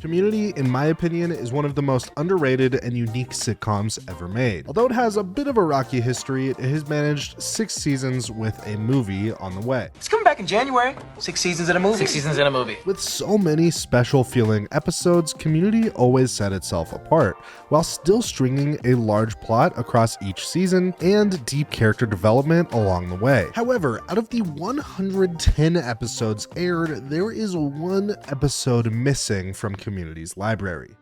Community, in my opinion, is one of the most underrated and unique sitcoms ever made. Although it has a bit of a rocky history, it has managed 6 seasons with a movie on the way. It's coming back in January. 6 seasons in a movie. 6 seasons in a movie. With so many special feeling episodes, Community always set itself apart, while still stringing a large plot across each season and deep character development along the way. However, out of the 110 episodes aired, there is one episode missing from Community's library.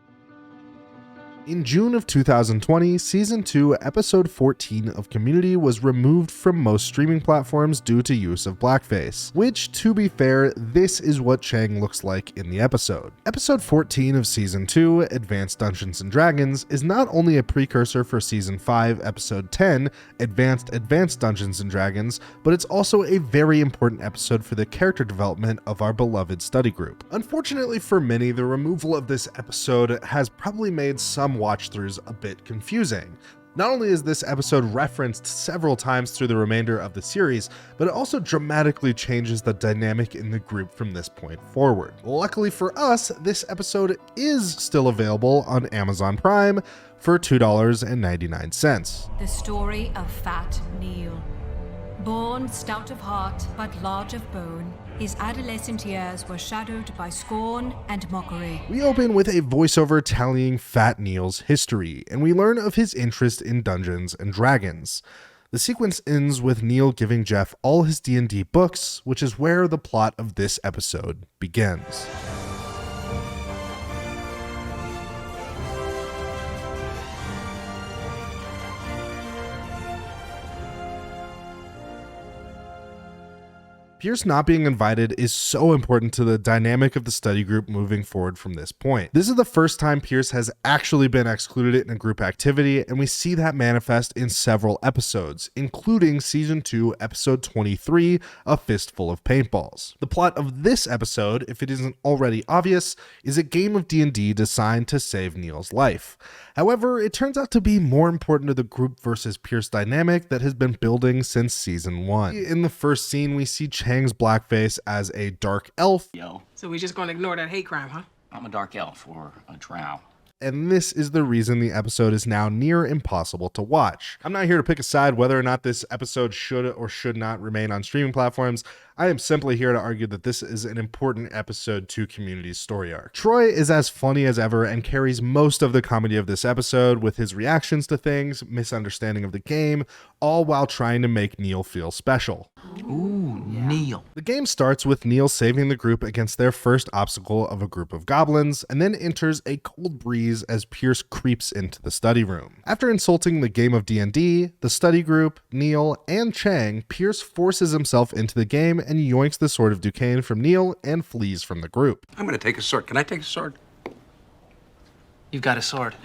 In June of 2020, Season 2, Episode 14 of Community was removed from most streaming platforms due to use of blackface, which, to be fair, this is what Chang looks like in the episode. Episode 14 of Season 2, Advanced Dungeons & Dragons, is not only a precursor for Season 5, Episode 10, Advanced Dungeons & Dragons, but it's also a very important episode for the character development of our beloved study group. Unfortunately for many, the removal of this episode has probably made some watch-throughs a bit confusing. Not only is this episode referenced several times through the remainder of the series, but it also dramatically changes the dynamic in the group from this point forward. Luckily for us, this episode is still available on Amazon Prime for $2.99. The story of Fat Neil. Born stout of heart but large of bone, his adolescent years were shadowed by scorn and mockery. We open with a voiceover tallying Fat Neil's history, and we learn of his interest in Dungeons and Dragons. The sequence ends with Neil giving Jeff all his D&D books, which is where the plot of this episode begins. Pierce not being invited is so important to the dynamic of the study group moving forward from this point. This is the first time Pierce has actually been excluded in a group activity, and we see that manifest in several episodes, including Season 2, Episode 23, A Fistful of Paintballs. The plot of this episode, if it isn't already obvious, is a game of D&D designed to save Neil's life. However, it turns out to be more important to the group versus Pierce dynamic that has been building since Season 1. In the first scene, we see Chang's blackface as a dark elf. Yo. So we just gonna ignore that hate crime, huh? I'm a dark elf or a drow. And this is the reason the episode is now near impossible to watch. I'm not here to pick a side whether or not this episode should or should not remain on streaming platforms. I am simply here to argue that this is an important episode to Community's story arc. Troy is as funny as ever and carries most of the comedy of this episode with his reactions to things, misunderstanding of the game, all while trying to make Neil feel special. Ooh, Neil. The game starts with Neil saving the group against their first obstacle of a group of goblins, and then enters a cold breeze as Pierce creeps into the study room. After insulting the game of D&D, the study group, Neil, and Chang, Pierce forces himself into the game and yoinks the Sword of Duquesne from Neil and flees from the group. I'm gonna take a sword. Can I take a sword? You've got a sword.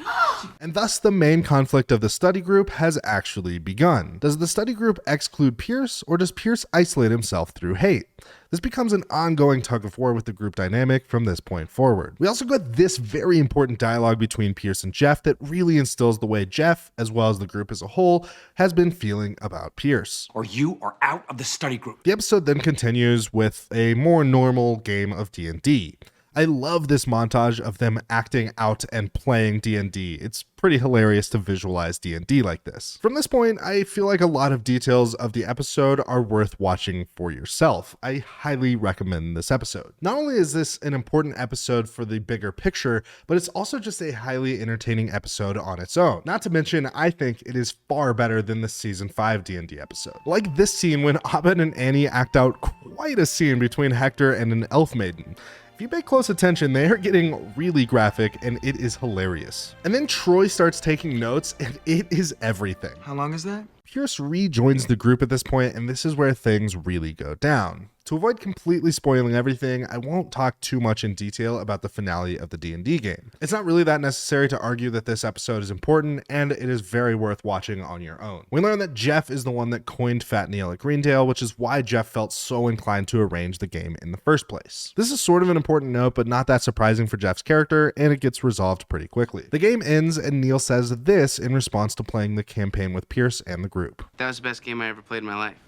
And thus the main conflict of the study group has actually begun. Does the study group exclude Pierce, or does Pierce isolate himself through hate? This becomes an ongoing tug of war with the group dynamic from this point forward. We also got this very important dialogue between Pierce and Jeff that really instills the way Jeff, as well as the group as a whole, has been feeling about Pierce. Or you are out of the study group. The episode then continues with a more normal game of D&D. I love this montage of them acting out and playing D&D. It's pretty hilarious to visualize D&D like this. From this point, I feel like a lot of details of the episode are worth watching for yourself. I highly recommend this episode. Not only is this an important episode for the bigger picture, but it's also just a highly entertaining episode on its own. Not to mention, I think it is far better than the Season 5 D&D episode. Like this scene when Abed and Annie act out quite a scene between Hector and an elf maiden. If you pay close attention, they are getting really graphic and it is hilarious. And then Troy starts taking notes and it is everything. How long is that? Pierce rejoins the group at this point, and this is where things really go down. To avoid completely spoiling everything, I won't talk too much in detail about the finale of the D&D game. It's not really that necessary to argue that this episode is important, and it is very worth watching on your own. We learn that Jeff is the one that coined Fat Neil at Greendale, which is why Jeff felt so inclined to arrange the game in the first place. This is sort of an important note, but not that surprising for Jeff's character, and it gets resolved pretty quickly. The game ends, and Neil says this in response to playing the campaign with Pierce and the group. That was the best game I ever played in my life.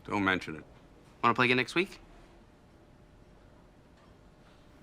Don't mention it. Want to play again next week?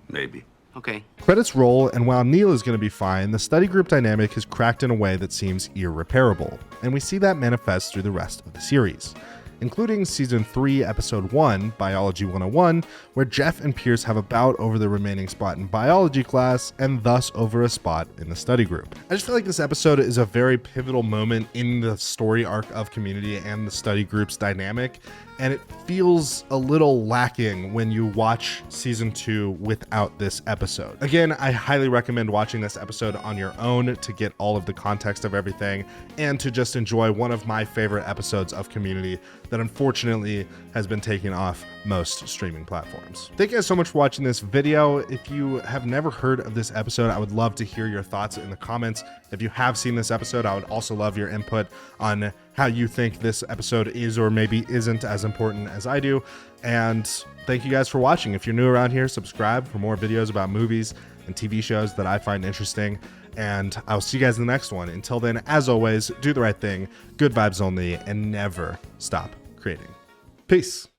Maybe. Okay. Credits roll, and while Neil is going to be fine, the study group dynamic is cracked in a way that seems irreparable, and we see that manifest through the rest of the series, including Season 3, Episode 1, Biology 101, where Jeff and Pierce have a bout over the remaining spot in biology class, and thus over a spot in the study group. I just feel like this episode is a very pivotal moment in the story arc of Community and the study group's dynamic, and it feels a little lacking when you watch Season 2 without this episode. Again, I highly recommend watching this episode on your own to get all of the context of everything, and to just enjoy one of my favorite episodes of Community that unfortunately has been taken off most streaming platforms. Thank you guys so much for watching this video. If you have never heard of this episode, I would love to hear your thoughts in the comments. If you have seen this episode, I would also love your input on how you think this episode is or maybe isn't as important as I do. And thank you guys for watching. If you're new around here, subscribe for more videos about movies and TV shows that I find interesting. And I'll see you guys in the next one. Until then, as always, do the right thing, good vibes only, and never stop creating. Peace.